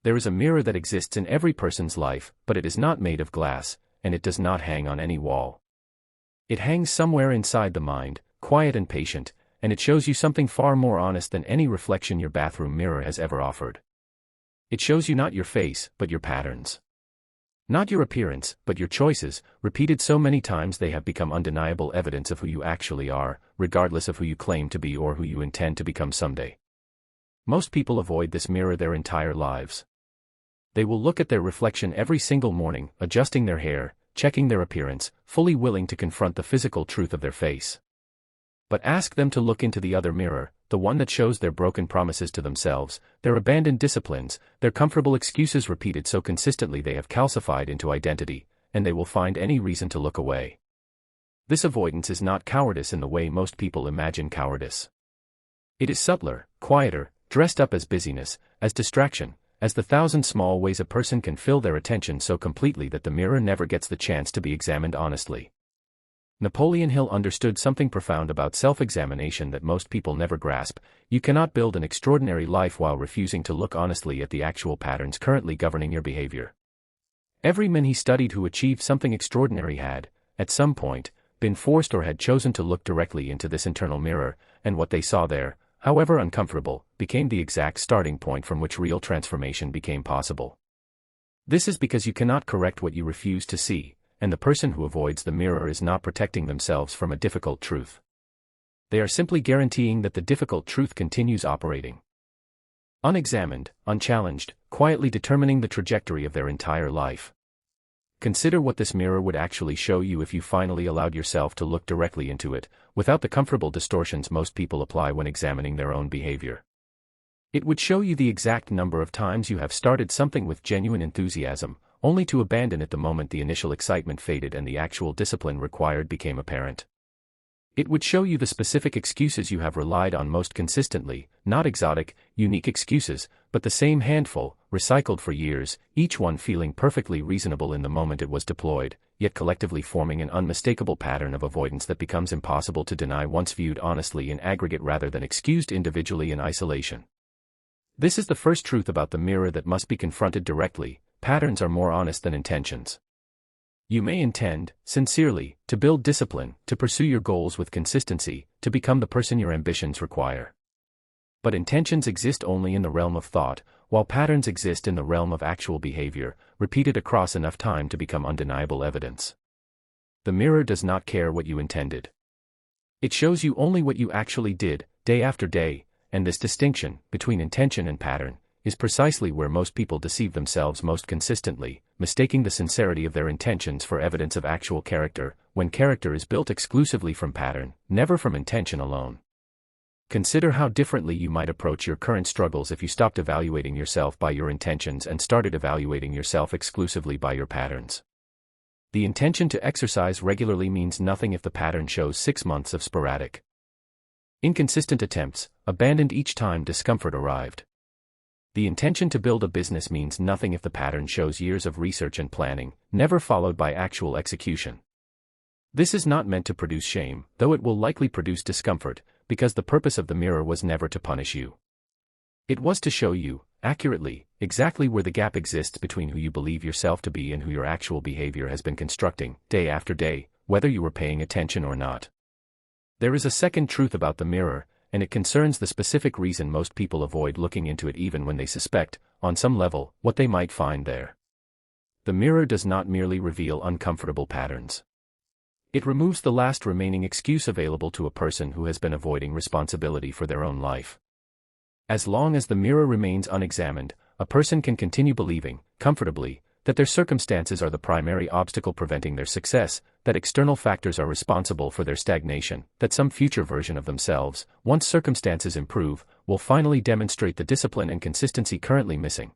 There is a mirror that exists in every person's life, but it is not made of glass, and it does not hang on any wall. It hangs somewhere inside the mind, quiet and patient, and it shows you something far more honest than any reflection your bathroom mirror has ever offered. It shows you not your face, but your patterns. Not your appearance, but your choices, repeated so many times they have become undeniable evidence of who you actually are, regardless of who you claim to be or who you intend to become someday. Most people avoid this mirror their entire lives. They will look at their reflection every single morning, adjusting their hair, checking their appearance, fully willing to confront the physical truth of their face. But ask them to look into the other mirror, the one that shows their broken promises to themselves, their abandoned disciplines, their comfortable excuses repeated so consistently they have calcified into identity, and they will find any reason to look away. This avoidance is not cowardice in the way most people imagine cowardice. It is subtler, quieter, dressed up as busyness, as distraction, as the thousand small ways a person can fill their attention so completely that the mirror never gets the chance to be examined honestly. Napoleon Hill understood something profound about self-examination that most people never grasp. You cannot build an extraordinary life while refusing to look honestly at the actual patterns currently governing your behavior. Every man he studied who achieved something extraordinary had, at some point, been forced or had chosen to look directly into this internal mirror, and what they saw there, however uncomfortable, became the exact starting point from which real transformation became possible. This is because you cannot correct what you refuse to see, and the person who avoids the mirror is not protecting themselves from a difficult truth. They are simply guaranteeing that the difficult truth continues operating. Unexamined, unchallenged, quietly determining the trajectory of their entire life. Consider what this mirror would actually show you if you finally allowed yourself to look directly into it, without the comfortable distortions most people apply when examining their own behavior. It would show you the exact number of times you have started something with genuine enthusiasm, only to abandon it the moment the initial excitement faded and the actual discipline required became apparent. It would show you the specific excuses you have relied on most consistently, not exotic, unique excuses, but the same handful, recycled for years, each one feeling perfectly reasonable in the moment it was deployed, yet collectively forming an unmistakable pattern of avoidance that becomes impossible to deny once viewed honestly in aggregate rather than excused individually in isolation. This is the first truth about the mirror that must be confronted directly. Patterns are more honest than intentions. You may intend, sincerely, to build discipline, to pursue your goals with consistency, to become the person your ambitions require. But intentions exist only in the realm of thought, while patterns exist in the realm of actual behavior, repeated across enough time to become undeniable evidence. The mirror does not care what you intended. It shows you only what you actually did, day after day, and this distinction, between intention and pattern, is precisely where most people deceive themselves most consistently, mistaking the sincerity of their intentions for evidence of actual character, when character is built exclusively from pattern, never from intention alone. Consider how differently you might approach your current struggles if you stopped evaluating yourself by your intentions and started evaluating yourself exclusively by your patterns. The intention to exercise regularly means nothing if the pattern shows 6 months of sporadic, inconsistent attempts, abandoned each time discomfort arrived. The intention to build a business means nothing if the pattern shows years of research and planning, never followed by actual execution. This is not meant to produce shame, though it will likely produce discomfort, because the purpose of the mirror was never to punish you. It was to show you, accurately, exactly where the gap exists between who you believe yourself to be and who your actual behavior has been constructing, day after day, whether you were paying attention or not. There is a second truth about the mirror, and it concerns the specific reason most people avoid looking into it even when they suspect, on some level, what they might find there. The mirror does not merely reveal uncomfortable patterns. It removes the last remaining excuse available to a person who has been avoiding responsibility for their own life. As long as the mirror remains unexamined, a person can continue believing, comfortably, that their circumstances are the primary obstacle preventing their success, that external factors are responsible for their stagnation, that some future version of themselves, once circumstances improve, will finally demonstrate the discipline and consistency currently missing.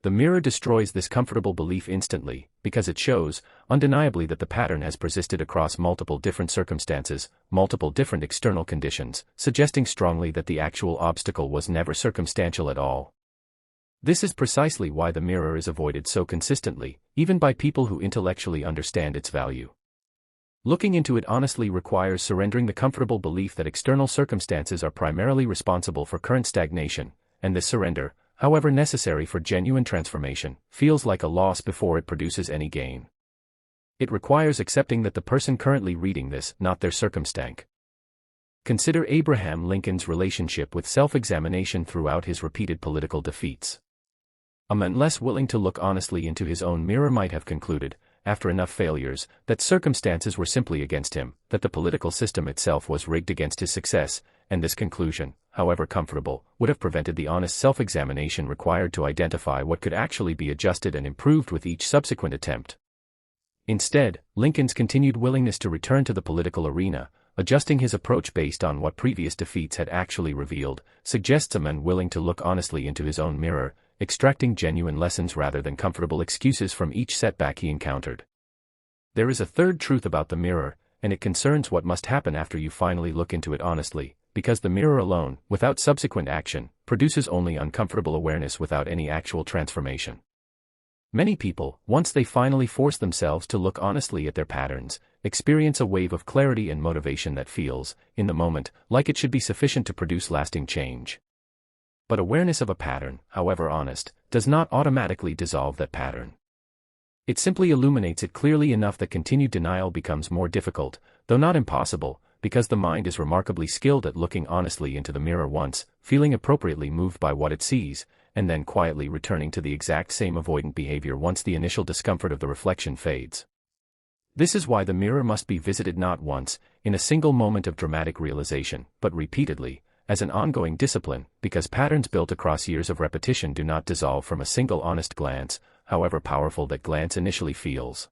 The mirror destroys this comfortable belief instantly, because it shows, undeniably, that the pattern has persisted across multiple different circumstances, multiple different external conditions, suggesting strongly that the actual obstacle was never circumstantial at all. This is precisely why the mirror is avoided so consistently, even by people who intellectually understand its value. Looking into it honestly requires surrendering the comfortable belief that external circumstances are primarily responsible for current stagnation, and this surrender, however necessary for genuine transformation, feels like a loss before it produces any gain. It requires accepting that the person currently reading this, not their circumstance. Consider Abraham Lincoln's relationship with self-examination throughout his repeated political defeats. A man less willing to look honestly into his own mirror might have concluded, after enough failures, that circumstances were simply against him, that the political system itself was rigged against his success, and this conclusion, however comfortable, would have prevented the honest self-examination required to identify what could actually be adjusted and improved with each subsequent attempt. Instead, Lincoln's continued willingness to return to the political arena, adjusting his approach based on what previous defeats had actually revealed, suggests a man willing to look honestly into his own mirror, extracting genuine lessons rather than comfortable excuses from each setback he encountered. There is a third truth about the mirror, and it concerns what must happen after you finally look into it honestly, because the mirror alone, without subsequent action, produces only uncomfortable awareness without any actual transformation. Many people, once they finally force themselves to look honestly at their patterns, experience a wave of clarity and motivation that feels, in the moment, like it should be sufficient to produce lasting change. But awareness of a pattern, however honest, does not automatically dissolve that pattern. It simply illuminates it clearly enough that continued denial becomes more difficult, though not impossible, because the mind is remarkably skilled at looking honestly into the mirror once, feeling appropriately moved by what it sees, and then quietly returning to the exact same avoidant behavior once the initial discomfort of the reflection fades. This is why the mirror must be visited not once, in a single moment of dramatic realization, but repeatedly, as an ongoing discipline, because patterns built across years of repetition do not dissolve from a single honest glance, however powerful that glance initially feels.